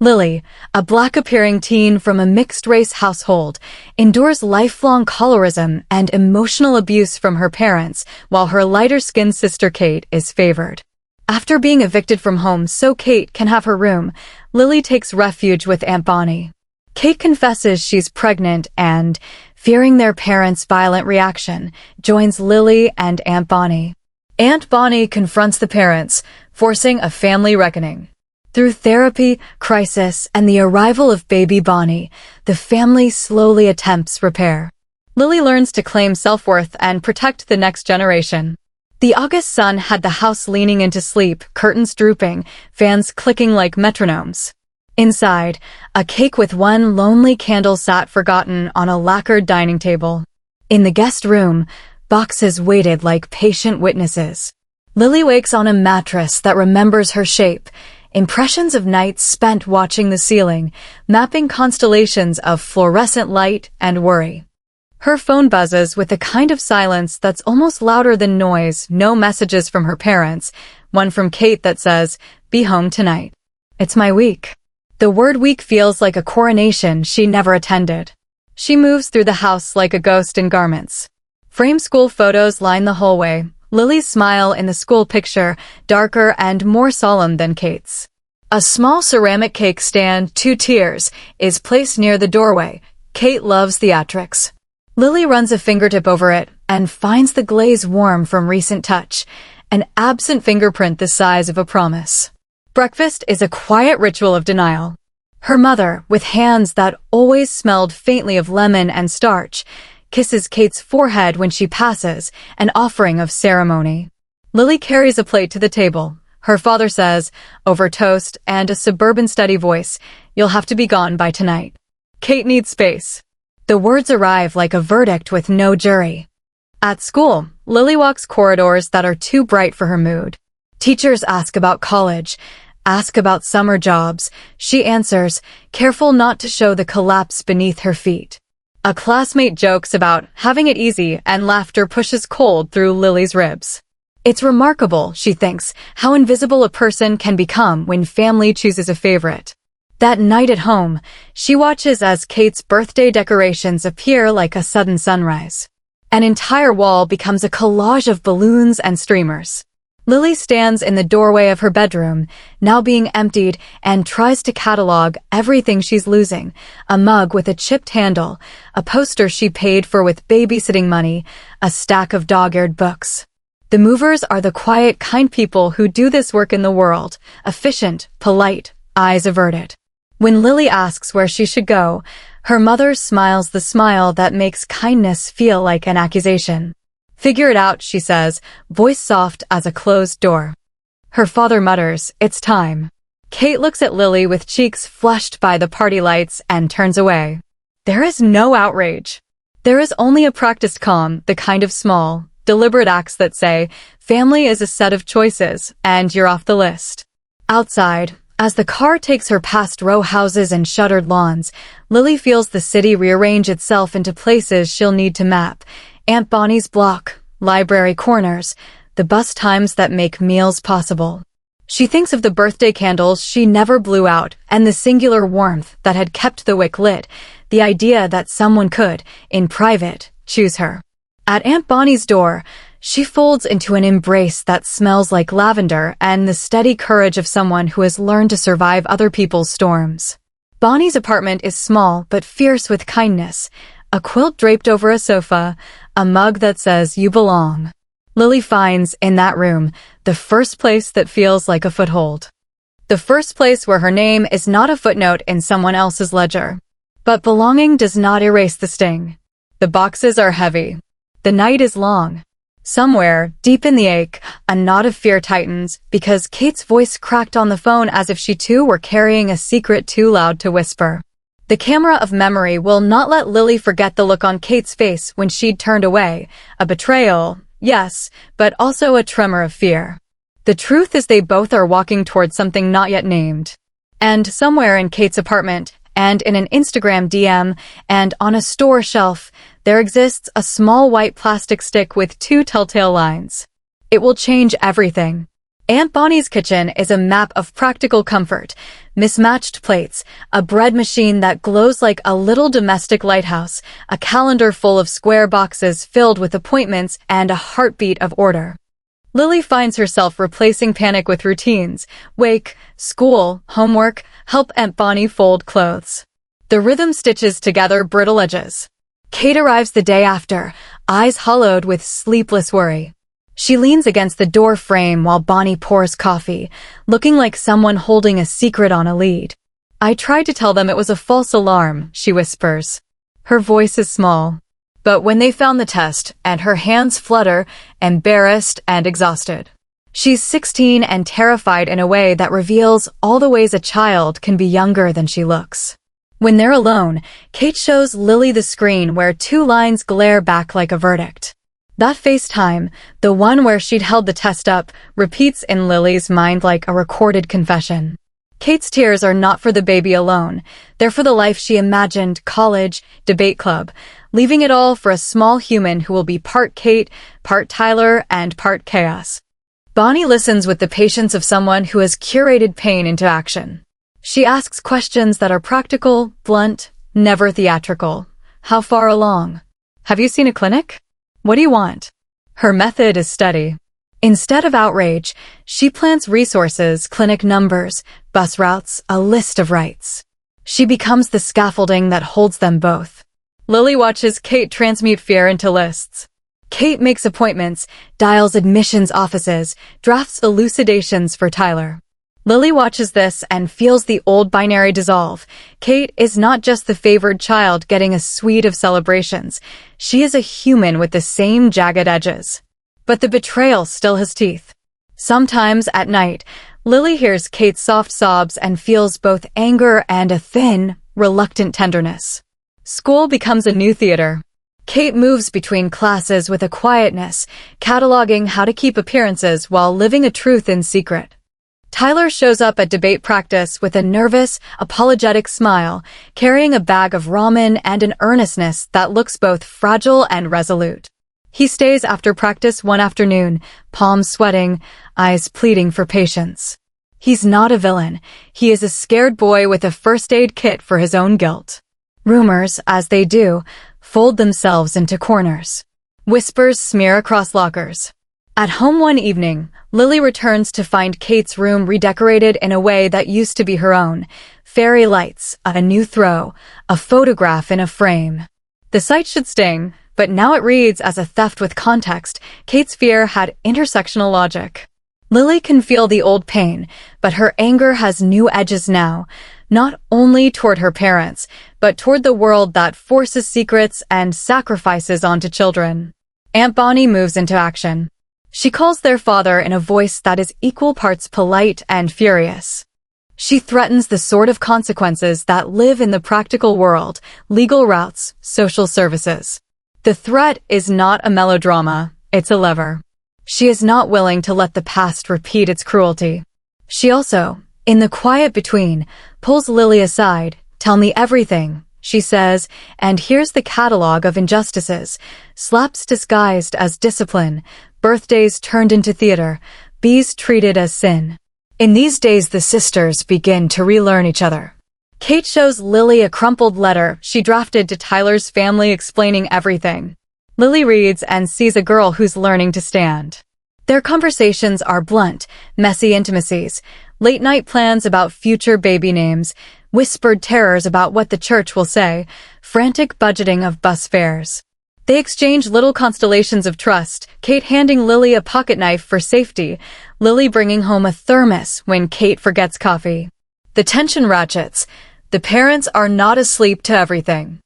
Lily, a black-appearing teen from a mixed-race household, endures lifelong colorism and emotional abuse from her parents, while her lighter-skinned sister Kate is favored. After being evicted from home so Kate can have her room, Lily takes refuge with Aunt Bonnie. Kate confesses she's pregnant and, fearing their parents' violent reaction, joins Lily and Aunt Bonnie. Aunt Bonnie confronts the parents, forcing a family reckoning. Through therapy, crisis, and the arrival of baby Bonnie, the family slowly attempts repair. Lily learns to claim self-worth and protect the next generation. The August sun had the house leaning into sleep, curtains drooping, fans clicking like metronomes. Inside, a cake with one lonely candle sat forgotten on a lacquered dining table. In the guest room, boxes waited like patient witnesses. Lily wakes on a mattress that remembers her shape, impressions of nights spent watching the ceiling, mapping constellations of fluorescent light and worry. Her phone buzzes with a kind of silence that's almost louder than noise, no messages from her parents, one from Kate that says, "Be home tonight." It's my week. The word week feels like a coronation she never attended. She moves through the house like a ghost in garments. Framed school photos line the hallway, Lily's smile in the school picture, darker and more solemn than Kate's. A small ceramic cake stand, 2 tiers, is placed near the doorway. Kate loves theatrics. Lily runs a fingertip over it and finds the glaze warm from recent touch, an absent fingerprint the size of a promise. Breakfast is a quiet ritual of denial. Her mother, with hands that always smelled faintly of lemon and starch, kisses Kate's forehead when she passes, an offering of ceremony. Lily carries a plate to the table. Her father says, over toast and a suburban steady voice, "You'll have to be gone by tonight." Kate needs space. The words arrive like a verdict with no jury. At school, Lily walks corridors that are too bright for her mood. Teachers ask about college, ask about summer jobs. She answers, careful not to show the collapse beneath her feet. A classmate jokes about having it easy, and laughter pushes cold through Lily's ribs. It's remarkable, she thinks, how invisible a person can become when family chooses a favorite. That night at home, she watches as Kate's birthday decorations appear like a sudden sunrise. An entire wall becomes a collage of balloons and streamers. Lily stands in the doorway of her bedroom, now being emptied, and tries to catalog everything she's losing. A mug with a chipped handle, a poster she paid for with babysitting money, a stack of dog-eared books. The movers are the quiet, kind people who do this work in the world, efficient, polite, eyes averted. When Lily asks where she should go, her mother smiles the smile that makes kindness feel like an accusation. "Figure it out," she says, voice soft as a closed door. Her father mutters, "It's time." Kate looks at Lily with cheeks flushed by the party lights and turns away. There is no outrage. There is only a practiced calm, the kind of small, deliberate acts that say, family is a set of choices, and you're off the list. Outside, as the car takes her past row houses and shuttered lawns, Lily feels the city rearrange itself into places she'll need to map. Aunt Bonnie's block, library corners, the bus times that make meals possible. She thinks of the birthday candles she never blew out and the singular warmth that had kept the wick lit, the idea that someone could, in private, choose her. At Aunt Bonnie's door, she folds into an embrace that smells like lavender and the steady courage of someone who has learned to survive other people's storms. Bonnie's apartment is small but fierce with kindness. A quilt draped over a sofa, a mug that says "You belong." Lily finds, in that room, the first place that feels like a foothold. The first place where her name is not a footnote in someone else's ledger. But belonging does not erase the sting. The boxes are heavy. The night is long. Somewhere, deep in the ache, a knot of fear tightens because Kate's voice cracked on the phone as if she too were carrying a secret too loud to whisper. The camera of memory will not let Lily forget the look on Kate's face when she'd turned away. A betrayal, yes, but also a tremor of fear. The truth is they both are walking towards something not yet named. And somewhere in Kate's apartment, and in an Instagram DM, and on a store shelf, there exists a small white plastic stick with 2 telltale lines. It will change everything. Aunt Bonnie's kitchen is a map of practical comfort. Mismatched plates, a bread machine that glows like a little domestic lighthouse, a calendar full of square boxes filled with appointments, and a heartbeat of order. Lily finds herself replacing panic with routines. Wake, school, homework, help Aunt Bonnie fold clothes. The rhythm stitches together brittle edges. Kate arrives the day after, eyes hollowed with sleepless worry. She leans against the door frame while Bonnie pours coffee, looking like someone holding a secret on a lead. I tried to tell them it was a false alarm, she whispers. Her voice is small. But when they found the test, and her hands flutter, embarrassed and exhausted. She's 16 and terrified in a way that reveals all the ways a child can be younger than she looks. When they're alone, Kate shows Lily the screen where 2 lines glare back like a verdict. That FaceTime, the one where she'd held the test up, repeats in Lily's mind like a recorded confession. Kate's tears are not for the baby alone. They're for the life she imagined, college, debate club, leaving it all for a small human who will be part Kate, part Tyler, and part chaos. Bonnie listens with the patience of someone who has curated pain into action. She asks questions that are practical, blunt, never theatrical. How far along? Have you seen a clinic? What do you want? Her method is steady. Instead of outrage, she plants resources, clinic numbers, bus routes, a list of rights. She becomes the scaffolding that holds them both. Lily watches Kate transmute fear into lists. Kate makes appointments, dials admissions offices, drafts elucidations for Tyler. Lily watches this and feels the old binary dissolve. Kate is not just the favored child getting a suite of celebrations. She is a human with the same jagged edges. But the betrayal still has teeth. Sometimes at night, Lily hears Kate's soft sobs and feels both anger and a thin, reluctant tenderness. School becomes a new theater. Kate moves between classes with a quietness, cataloging how to keep appearances while living a truth in secret. Tyler shows up at debate practice with a nervous, apologetic smile, carrying a bag of ramen and an earnestness that looks both fragile and resolute. He stays after practice one afternoon, palms sweating, eyes pleading for patience. He's not a villain. He is a scared boy with a first aid kit for his own guilt. Rumors, as they do, fold themselves into corners. Whispers smear across lockers. At home one evening, Lily returns to find Kate's room redecorated in a way that used to be her own. Fairy lights, a new throw, a photograph in a frame. The sight should sting, but now it reads as a theft with context. Kate's fear had intersectional logic. Lily can feel the old pain, but her anger has new edges now, not only toward her parents, but toward the world that forces secrets and sacrifices onto children. Aunt Bonnie moves into action. She calls their father in a voice that is equal parts polite and furious. She threatens the sort of consequences that live in the practical world, legal routes, social services. The threat is not a melodrama, it's a lever. She is not willing to let the past repeat its cruelty. She also, in the quiet between, pulls Lily aside. Tell me everything, she says, and here's the catalog of injustices. Slaps disguised as discipline, birthdays turned into theater, bees treated as sin. In these days the sisters begin to relearn each other. Kate shows Lily a crumpled letter she drafted to Tyler's family explaining everything. Lily reads and sees a girl who's learning to stand. Their conversations are blunt, messy intimacies, late-night plans about future baby names, whispered terrors about what the church will say, frantic budgeting of bus fares. They exchange little constellations of trust, Kate handing Lily a pocket knife for safety, Lily bringing home a thermos when Kate forgets coffee. The tension ratchets. The parents are not asleep to everything.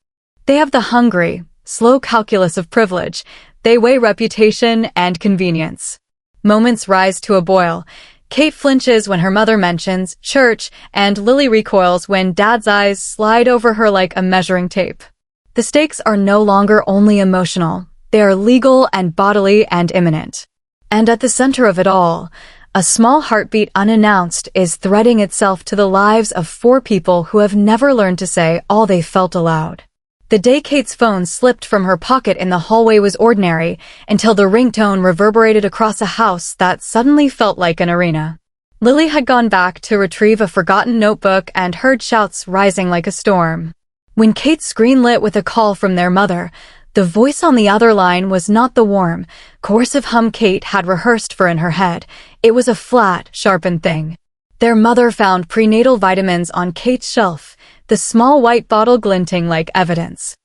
They have the hungry, slow calculus of privilege. They weigh reputation and convenience. Moments rise to a boil. Kate flinches when her mother mentions church, and Lily recoils when Dad's eyes slide over her like a measuring tape. The stakes are no longer only emotional. They are legal and bodily and imminent. And at the center of it all, a small heartbeat unannounced is threading itself to the lives of 4 people who have never learned to say all they felt aloud. The day Kate's phone slipped from her pocket in the hallway was ordinary, until the ringtone reverberated across a house that suddenly felt like an arena. Lily had gone back to retrieve a forgotten notebook and heard shouts rising like a storm. When Kate's screen lit with a call from their mother, the voice on the other line was not the warm, coercive hum Kate had rehearsed for in her head. It was a flat, sharpened thing. Their mother found prenatal vitamins on Kate's shelf, the small white bottle glinting like evidence.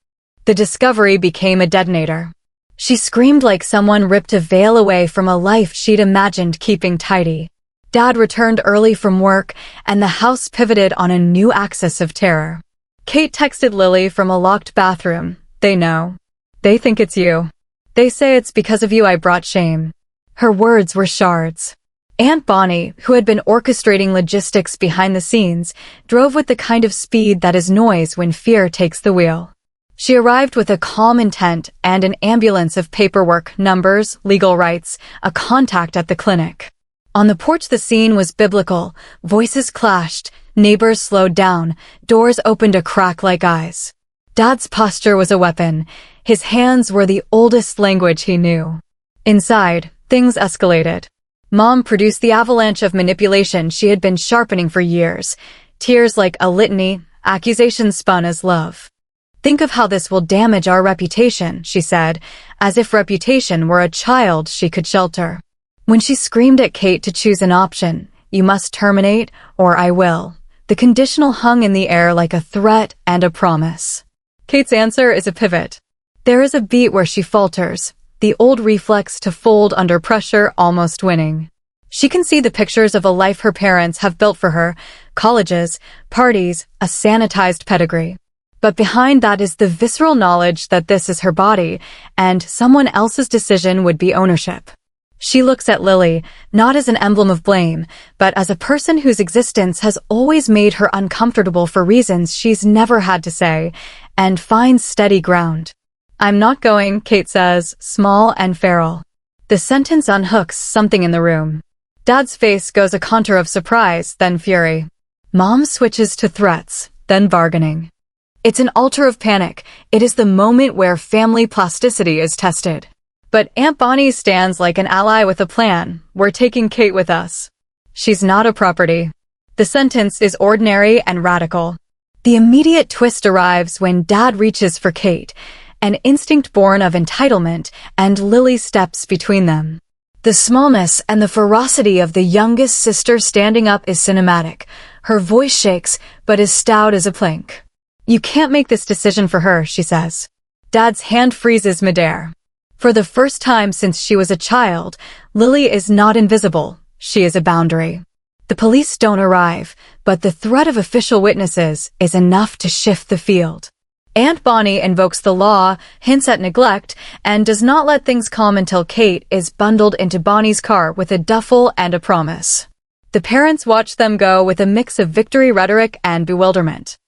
The discovery became a detonator. She screamed like someone ripped a veil away from a life she'd imagined keeping tidy. Dad returned early from work, and the house pivoted on a new axis of terror. Kate texted Lily from a locked bathroom. They know. They think it's you. They say it's because of you I brought shame. Her words were shards. Aunt Bonnie, who had been orchestrating logistics behind the scenes, drove with the kind of speed that is noise when fear takes the wheel. She arrived with a calm intent and an ambulance of paperwork, numbers, legal rights, a contact at the clinic. On the porch the scene was biblical. Voices clashed, neighbors slowed down, doors opened a crack like eyes. Dad's posture was a weapon. His hands were the oldest language he knew. Inside, things escalated. Mom produced the avalanche of manipulation she had been sharpening for years. Tears like a litany, accusations spun as love. Think of how this will damage our reputation, she said, as if reputation were a child she could shelter. When she screamed at Kate to choose an option, you must terminate or I will, the conditional hung in the air like a threat and a promise. Kate's answer is a pivot. There is a beat where she falters, the old reflex to fold under pressure almost winning. She can see the pictures of a life her parents have built for her, colleges, parties, a sanitized pedigree. But behind that is the visceral knowledge that this is her body, and someone else's decision would be ownership. She looks at Lily, not as an emblem of blame, but as a person whose existence has always made her uncomfortable for reasons she's never had to say, and finds steady ground. I'm not going, Kate says, small and feral. The sentence unhooks something in the room. Dad's face goes a contour of surprise, then fury. Mom switches to threats, then bargaining. It's an altar of panic. It is the moment where family plasticity is tested. But Aunt Bonnie stands like an ally with a plan. We're taking Kate with us. She's not a property. The sentence is ordinary and radical. The immediate twist arrives when Dad reaches for Kate, an instinct born of entitlement, and Lily steps between them. The smallness and the ferocity of the youngest sister standing up is cinematic. Her voice shakes, but is stout as a plank. You can't make this decision for her, she says. Dad's hand freezes midair. For the first time since she was a child, Lily is not invisible. She is a boundary. The police don't arrive, but the threat of official witnesses is enough to shift the field. Aunt Bonnie invokes the law, hints at neglect, and does not let things calm until Kate is bundled into Bonnie's car with a duffel and a promise. The parents watch them go with a mix of victory rhetoric and bewilderment.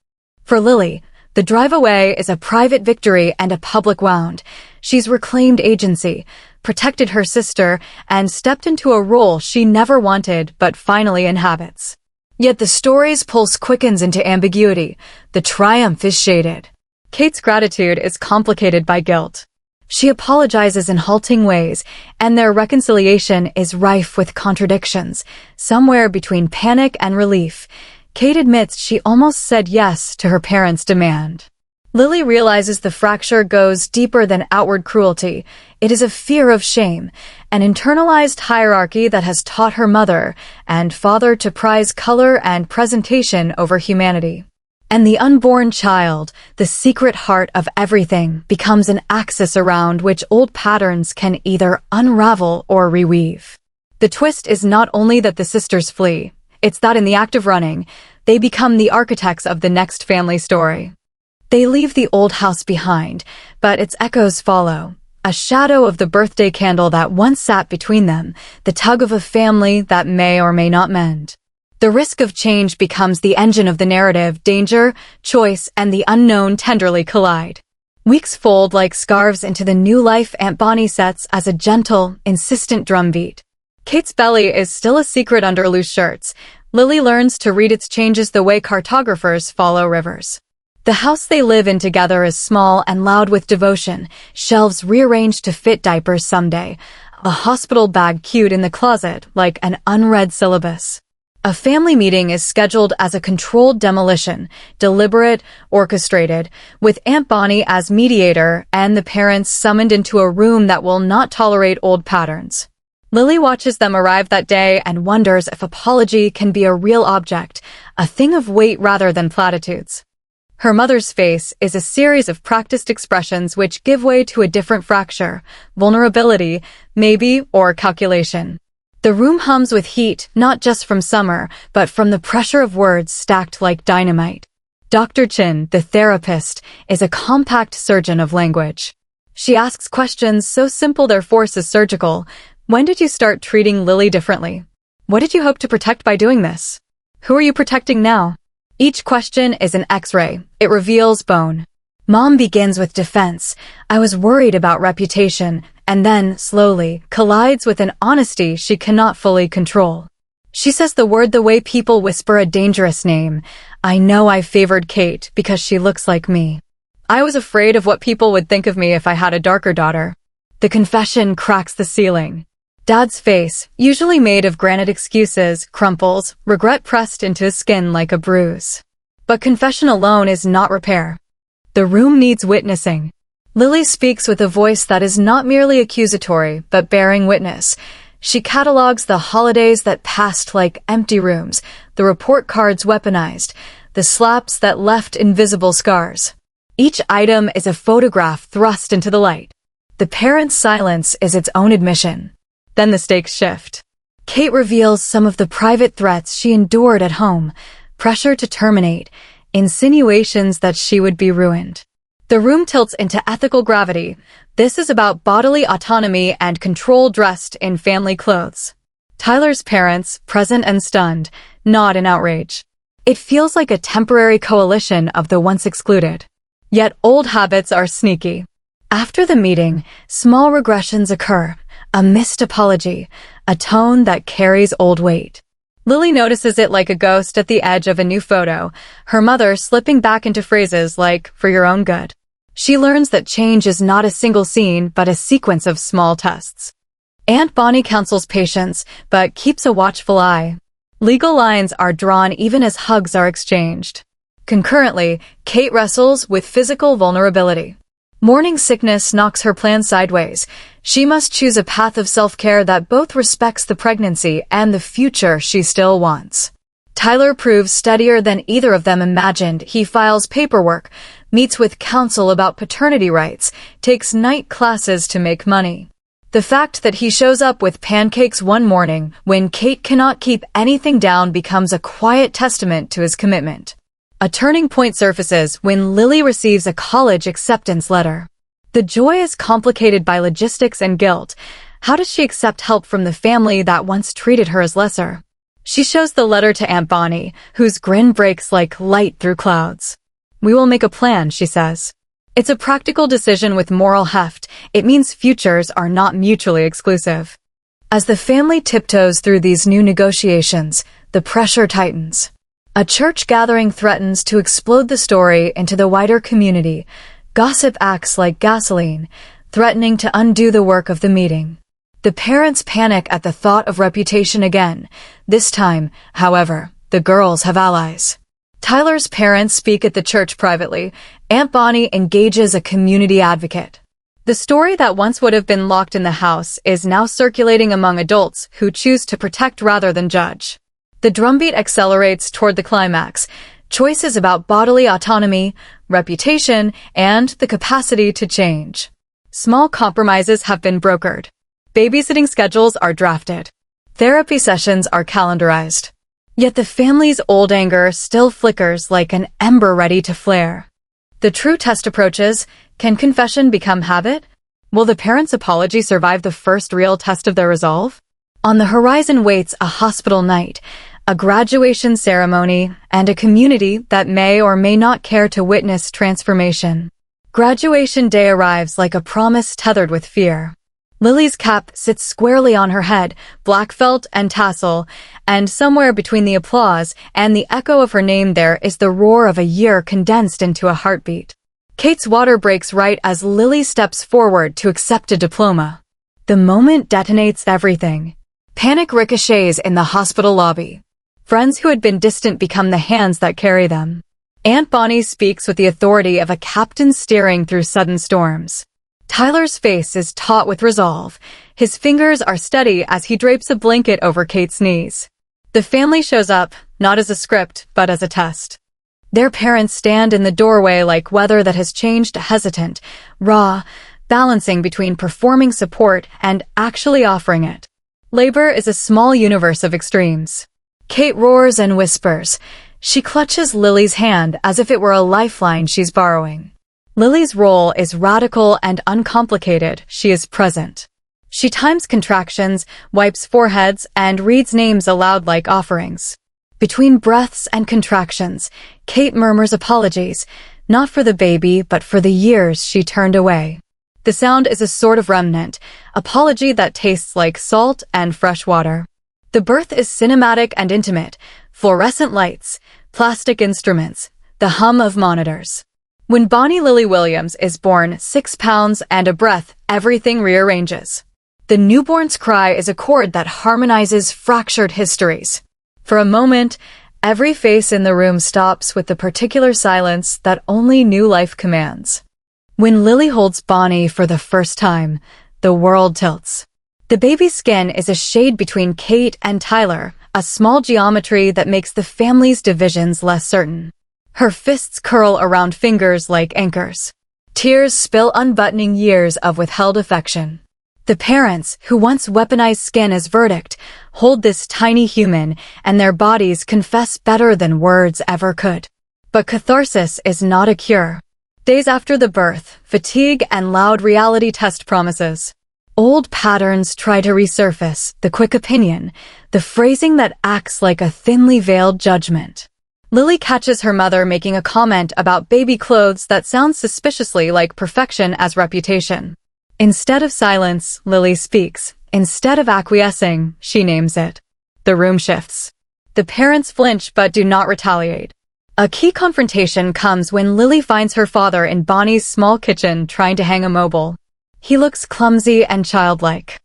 For Lily, the drive away is a private victory and a public wound. She's reclaimed agency, protected her sister, and stepped into a role she never wanted but finally inhabits. Yet the story's pulse quickens into ambiguity. The triumph is shaded. Kate's gratitude is complicated by guilt. She apologizes in halting ways, and their reconciliation is rife with contradictions, somewhere between panic and relief. Kate admits she almost said yes to her parents' demand. Lily realizes the fracture goes deeper than outward cruelty. It is a fear of shame, an internalized hierarchy that has taught her mother and father to prize color and presentation over humanity. And the unborn child, the secret heart of everything, becomes an axis around which old patterns can either unravel or reweave. The twist is not only that the sisters flee, it's that in the act of running, they become the architects of the next family story. They leave the old house behind, but its echoes follow. A shadow of the birthday candle that once sat between them, the tug of a family that may or may not mend. The risk of change becomes the engine of the narrative. Danger, choice, and the unknown tenderly collide. Weeks fold like scarves into the new life Aunt Bonnie sets as a gentle, insistent drumbeat. Kate's belly is still a secret under loose shirts. Lily learns to read its changes the way cartographers follow rivers. The house they live in together is small and loud with devotion, shelves rearranged to fit diapers someday, a hospital bag queued in the closet like an unread syllabus. A family meeting is scheduled as a controlled demolition, deliberate, orchestrated, with Aunt Bonnie as mediator and the parents summoned into a room that will not tolerate old patterns. Lily watches them arrive that day and wonders if apology can be a real object, a thing of weight rather than platitudes. Her mother's face is a series of practiced expressions which give way to a different fracture, vulnerability, maybe, or calculation. The room hums with heat, not just from summer, but from the pressure of words stacked like dynamite. Dr. Chin, the therapist, is a compact surgeon of language. She asks questions so simple their force is surgical. When did you start treating Lily differently? What did you hope to protect by doing this? Who are you protecting now? Each question is an X-ray. It reveals bone. Mom begins with defense. I was worried about reputation, and then, slowly, collides with an honesty she cannot fully control. She says the word the way people whisper a dangerous name. I know I favored Kate because she looks like me. I was afraid of what people would think of me if I had a darker daughter. The confession cracks the ceiling. Dad's face, usually made of granite excuses, crumples, regret pressed into his skin like a bruise. But confession alone is not repair. The room needs witnessing. Lily speaks with a voice that is not merely accusatory, but bearing witness. She catalogues the holidays that passed like empty rooms, the report cards weaponized, the slaps that left invisible scars. Each item is a photograph thrust into the light. The parent's silence is its own admission. Then the stakes shift. Kate reveals some of the private threats she endured at home, pressure to terminate, insinuations that she would be ruined. The room tilts into ethical gravity. This is about bodily autonomy and control dressed in family clothes. Tyler's parents, present and stunned, nod in outrage. It feels like a temporary coalition of the once excluded. Yet old habits are sneaky. After the meeting, small regressions occur, a missed apology, a tone that carries old weight. Lily notices it like a ghost at the edge of a new photo, her mother slipping back into phrases like, for your own good. She learns that change is not a single scene, but a sequence of small tests. Aunt Bonnie counsels patience, but keeps a watchful eye. Legal lines are drawn even as hugs are exchanged. Concurrently, Kate wrestles with physical vulnerability. Morning sickness knocks her plan sideways. She must choose a path of self-care that both respects the pregnancy and the future she still wants. Tyler proves steadier than either of them imagined. He files paperwork, meets with counsel about paternity rights, takes night classes to make money. The fact that he shows up with pancakes one morning when Kate cannot keep anything down becomes a quiet testament to his commitment. A turning point surfaces when Lily receives a college acceptance letter. The joy is complicated by logistics and guilt. How does she accept help from the family that once treated her as lesser? She shows the letter to Aunt Bonnie, whose grin breaks like light through clouds. We will make a plan, she says. It's a practical decision with moral heft. It means futures are not mutually exclusive. As the family tiptoes through these new negotiations, the pressure tightens. A church gathering threatens to explode the story into the wider community. Gossip acts like gasoline, threatening to undo the work of the meeting. The parents panic at the thought of reputation again. This time, however, the girls have allies. Tyler's parents speak at the church privately. Aunt Bonnie engages a community advocate. The story that once would have been locked in the house is now circulating among adults who choose to protect rather than judge. The drumbeat accelerates toward the climax, choices about bodily autonomy, reputation, and the capacity to change. Small compromises have been brokered. Babysitting schedules are drafted. Therapy sessions are calendarized. Yet the family's old anger still flickers like an ember ready to flare. The true test approaches. Can confession become habit? Will the parents' apology survive the first real test of their resolve? On the horizon waits a hospital night, a graduation ceremony, and a community that may or may not care to witness transformation. Graduation day arrives like a promise tethered with fear. Lily's cap sits squarely on her head, black felt and tassel, and somewhere between the applause and the echo of her name there is the roar of a year condensed into a heartbeat. Kate's water breaks right as Lily steps forward to accept a diploma. The moment detonates everything. Panic ricochets in the hospital lobby. Friends who had been distant become the hands that carry them. Aunt Bonnie speaks with the authority of a captain steering through sudden storms. Tyler's face is taut with resolve. His fingers are steady as he drapes a blanket over Kate's knees. The family shows up, not as a script, but as a test. Their parents stand in the doorway like weather that has changed, hesitant, raw, balancing between performing support and actually offering it. Labor is a small universe of extremes. Kate roars and whispers. She clutches Lily's hand as if it were a lifeline she's borrowing. Lily's role is radical and uncomplicated. She is present. She times contractions, wipes foreheads, and reads names aloud like offerings. Between breaths and contractions, Kate murmurs apologies, not for the baby, but for the years she turned away. The sound is a sort of remnant, apology that tastes like salt and fresh water. The birth is cinematic and intimate, fluorescent lights, plastic instruments, the hum of monitors. When Bonnie Lily Williams is born, 6 pounds and a breath, everything rearranges. The newborn's cry is a chord that harmonizes fractured histories. For a moment, every face in the room stops with the particular silence that only new life commands. When Lily holds Bonnie for the first time, the world tilts. The baby's skin is a shade between Kate and Tyler, a small geometry that makes the family's divisions less certain. Her fists curl around fingers like anchors. Tears spill, unbuttoning years of withheld affection. The parents, who once weaponized skin as verdict, hold this tiny human, and their bodies confess better than words ever could. But catharsis is not a cure. Days after the birth, fatigue and loud reality test promises. Old patterns try to resurface, the quick opinion, the phrasing that acts like a thinly veiled judgment. Lily catches her mother making a comment about baby clothes that sounds suspiciously like perfection as reputation. Instead of silence, Lily speaks. Instead of acquiescing, she names it. The room shifts. The parents flinch but do not retaliate. A key confrontation comes when Lily finds her father in Bonnie's small kitchen trying to hang a mobile. He looks clumsy and childlike.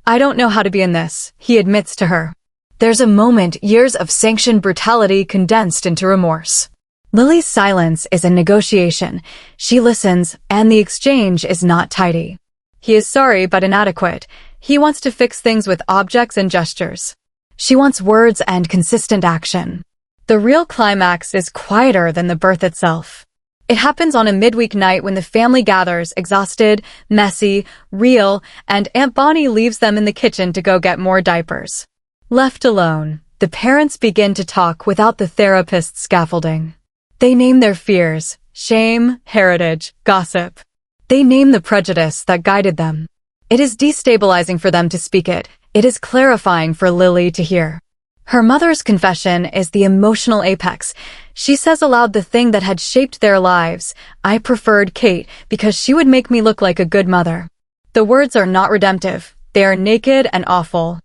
"I don't know how to be in this," he admits to her. There's a moment, years of sanctioned brutality condensed into remorse. Lily's silence is a negotiation. She listens, and the exchange is not tidy. He is sorry but inadequate. He wants to fix things with objects and gestures. She wants words and consistent action. The real climax is quieter than the birth itself. It happens on a midweek night when the family gathers, exhausted, messy, real, and Aunt Bonnie leaves them in the kitchen to go get more diapers. Left alone, the parents begin to talk without the therapist's scaffolding. They name their fears, shame, heritage, gossip. They name the prejudice that guided them. It is destabilizing for them to speak it. It is clarifying for Lily to hear. Her mother's confession is the emotional apex. She says aloud the thing that had shaped their lives. "I preferred Kate because she would make me look like a good mother." The words are not redemptive. They are naked and awful.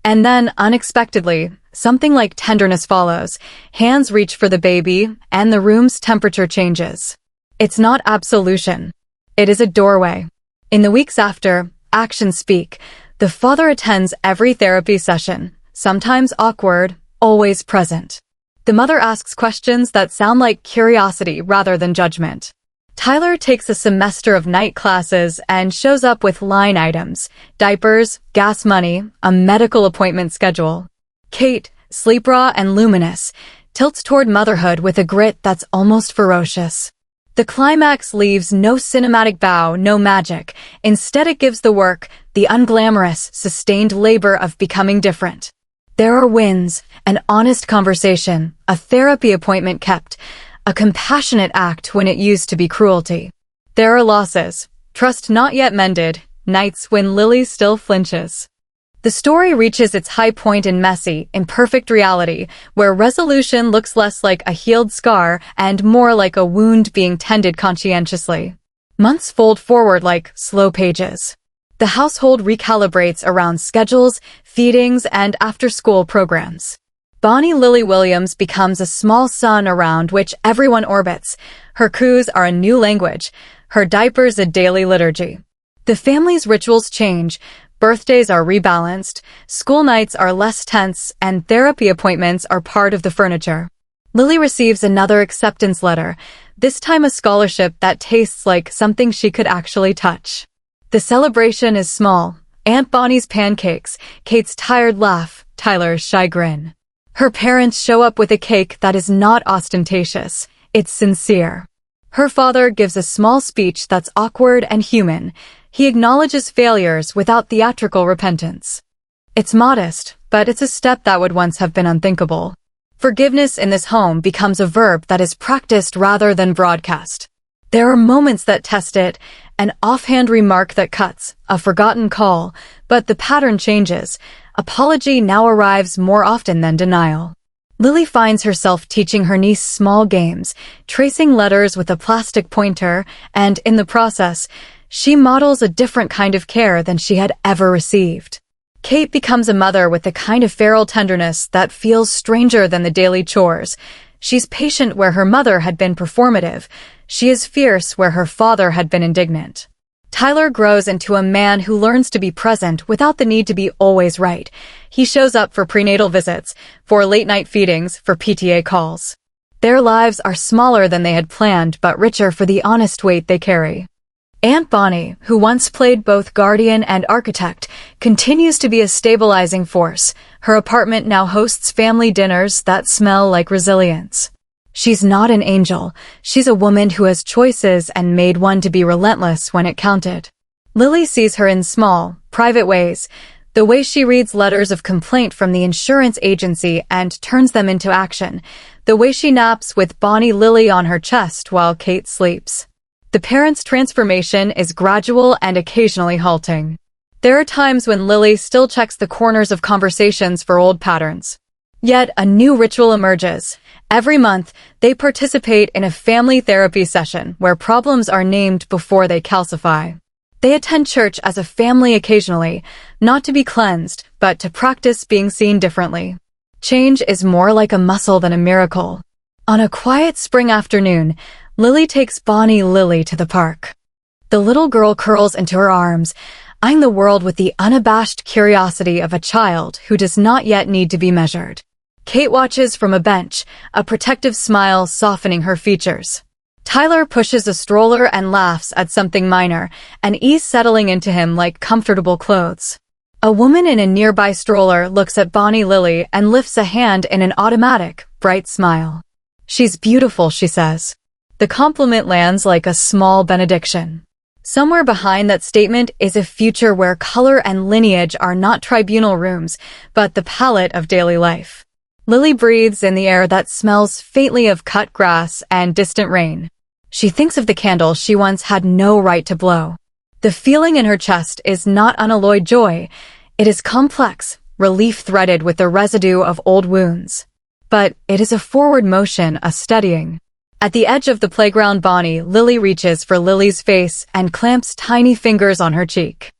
And then, unexpectedly, something like tenderness follows. Hands reach for the baby, and the room's temperature changes. It's not absolution. It is a doorway. In the weeks after, actions speak. The father attends every therapy session, sometimes awkward, always present. The mother asks questions that sound like curiosity rather than judgment. Tyler takes a semester of night classes and shows up with line items, diapers, gas money, a medical appointment schedule. Kate, sleep raw and luminous, tilts toward motherhood with a grit that's almost ferocious. The climax leaves no cinematic bow, no magic. Instead, it gives the work, the unglamorous, sustained labor of becoming different. There are wins, an honest conversation, a therapy appointment kept, a compassionate act when it used to be cruelty. There are losses, trust not yet mended, nights when Lily still flinches. The story reaches its high point in messy, imperfect reality, where resolution looks less like a healed scar and more like a wound being tended conscientiously. Months fold forward like slow pages. The household recalibrates around schedules, feedings, and after-school programs. Bonnie Lily Williams becomes a small sun around which everyone orbits. Her coos are a new language, her diapers a daily liturgy. The family's rituals change, birthdays are rebalanced, school nights are less tense, and therapy appointments are part of the furniture. Lily receives another acceptance letter, this time a scholarship that tastes like something she could actually touch. The celebration is small. Aunt Bonnie's pancakes, Kate's tired laugh, Tyler's shy grin. Her parents show up with a cake that is not ostentatious, it's sincere. Her father gives a small speech that's awkward and human. He acknowledges failures without theatrical repentance. It's modest, but it's a step that would once have been unthinkable. Forgiveness in this home becomes a verb that is practiced rather than broadcast. There are moments that test it, an offhand remark that cuts, a forgotten call, but the pattern changes. Apology now arrives more often than denial. Lily finds herself teaching her niece small games, tracing letters with a plastic pointer, and in the process, she models a different kind of care than she had ever received. Kate becomes a mother with the kind of feral tenderness that feels stranger than the daily chores. She's patient where her mother had been performative. She is fierce where her father had been indignant. Tyler grows into a man who learns to be present without the need to be always right. He shows up for prenatal visits, for late-night feedings, for PTA calls. Their lives are smaller than they had planned, but richer for the honest weight they carry. Aunt Bonnie, who once played both guardian and architect, continues to be a stabilizing force. Her apartment now hosts family dinners that smell like resilience. She's not an angel. She's a woman who has choices and made one to be relentless when it counted. Lily sees her in small, private ways. The way she reads letters of complaint from the insurance agency and turns them into action. The way she naps with Bonnie Lily on her chest while Kate sleeps. The parents' transformation is gradual and occasionally halting. There are times when Lily still checks the corners of conversations for old patterns. Yet a new ritual emerges. Every month, they participate in a family therapy session where problems are named before they calcify. They attend church as a family occasionally, not to be cleansed, but to practice being seen differently. Change is more like a muscle than a miracle. On a quiet spring afternoon, Lily takes Bonnie Lily to the park. The little girl curls into her arms, eyeing the world with the unabashed curiosity of a child who does not yet need to be measured. Kate watches from a bench, a protective smile softening her features. Tyler pushes a stroller and laughs at something minor, an ease settling into him like comfortable clothes. A woman in a nearby stroller looks at Bonnie Lily and lifts a hand in an automatic, bright smile. "She's beautiful," she says. The compliment lands like a small benediction. Somewhere behind that statement is a future where color and lineage are not tribunal rooms, but the palette of daily life. Lily breathes in the air that smells faintly of cut grass and distant rain. She thinks of the candle she once had no right to blow. The feeling in her chest is not unalloyed joy. It is complex, relief threaded with the residue of old wounds. But it is a forward motion, a steadying. At the edge of the playground, Bonnie Lily reaches for Lily's face and clamps tiny fingers on her cheek.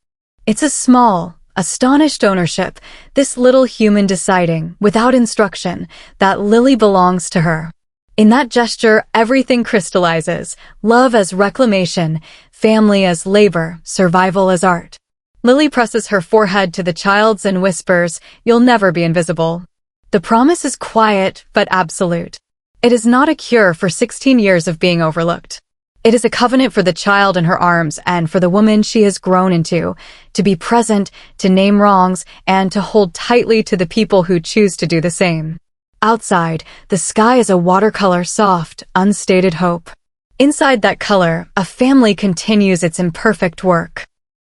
It's a small, astonished ownership, this little human deciding, without instruction, that Lily belongs to her. In that gesture, everything crystallizes, love as reclamation, family as labor, survival as art. Lily presses her forehead to the child's and whispers, "You'll never be invisible." The promise is quiet but absolute. It is not a cure for 16 years of being overlooked. It is a covenant for the child in her arms and for the woman she has grown into, to be present, to name wrongs, and to hold tightly to the people who choose to do the same. Outside, the sky is a watercolor, soft, unstated hope. Inside that color, a family continues its imperfect work.